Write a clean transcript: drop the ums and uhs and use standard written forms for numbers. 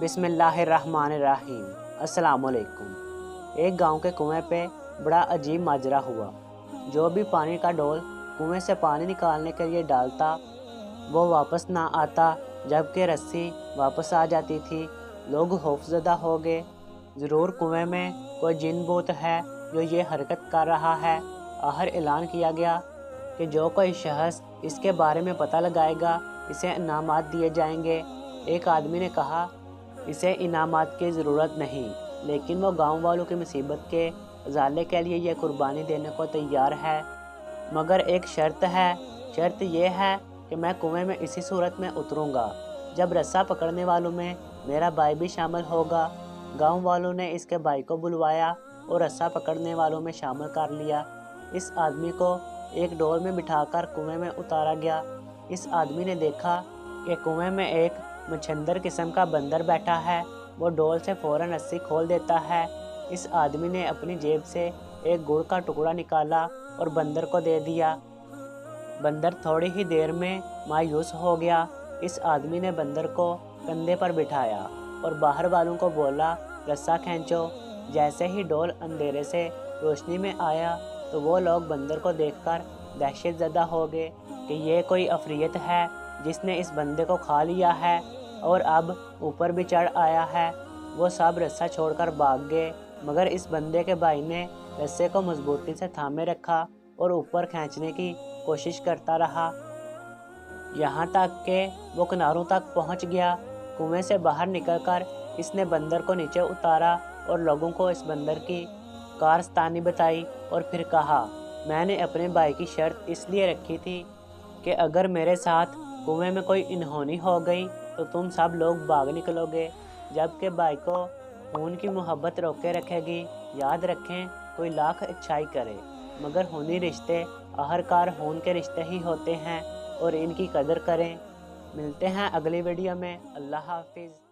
बिस्मिल्लाहिर्रहमानिर्रहीम। अस्सलामुअलैकुम। एक गांव के कुएं पे बड़ा अजीब माजरा हुआ। जो भी पानी का डोल कुएं से पानी निकालने के लिए डालता वो वापस ना आता, जबकि रस्सी वापस आ जाती थी। लोग खौफजदा हो गए। ज़रूर कुएं में कोई जिन भूत है जो ये हरकत कर रहा है। आहर ऐलान किया गया कि जो कोई शख्स इसके बारे में पता लगाएगा इसे इनामात दिए जाएंगे। एक आदमी ने कहा, इसे इनामात की ज़रूरत नहीं, लेकिन वो गांव वालों की मुसीबत के उजाले के लिए ये कुर्बानी देने को तैयार है। मगर एक शर्त है। शर्त ये है कि मैं कुएं में इसी सूरत में उतरूंगा जब रस्सा पकड़ने वालों में मेरा भाई भी शामिल होगा। गांव वालों ने इसके भाई को बुलवाया और रस्सा पकड़ने वालों में शामिल कर लिया। इस आदमी को एक डोल में बिठाकर कुएं में उतारा गया। इस आदमी ने देखा कि कुएं में एक मच्छंदर किस्म का बंदर बैठा है। वो डोल से फ़ौरन रस्सी खोल देता है। इस आदमी ने अपनी जेब से एक गुड़ का टुकड़ा निकाला और बंदर को दे दिया। बंदर थोड़ी ही देर में मायूस हो गया। इस आदमी ने बंदर को कंधे पर बिठाया और बाहर वालों को बोला, रस्सा खींचो। जैसे ही डोल अंधेरे से रोशनी में आया तो वो लोग बंदर को देखकर दहशत ज़दा हो गए कि ये कोई अफरियत है जिसने इस बंदे को खा लिया है और अब ऊपर भी चढ़ आया है। वो सब रस्सा छोड़कर भाग गए, मगर इस बंदे के भाई ने रस्से को मजबूती से थामे रखा और ऊपर खींचने की कोशिश करता रहा, यहाँ तक कि वो किनारों तक पहुँच गया। कुएं से बाहर निकलकर इसने बंदर को नीचे उतारा और लोगों को इस बंदर की कारस्तानी बताई और फिर कहा, मैंने अपने भाई की शर्त इसलिए रखी थी कि अगर मेरे साथ कुएं में कोई अनहोनी हो गई तो तुम सब लोग भाग निकलोगे, जबकि भाई को खून की मोहब्बत रोके रखेगी। याद रखें, कोई लाख अच्छाई करे मगर खूनी रिश्ते आखिरकार खून के रिश्ते ही होते हैं और इनकी कदर करें। मिलते हैं अगली वीडियो में। अल्लाह हाफिज़।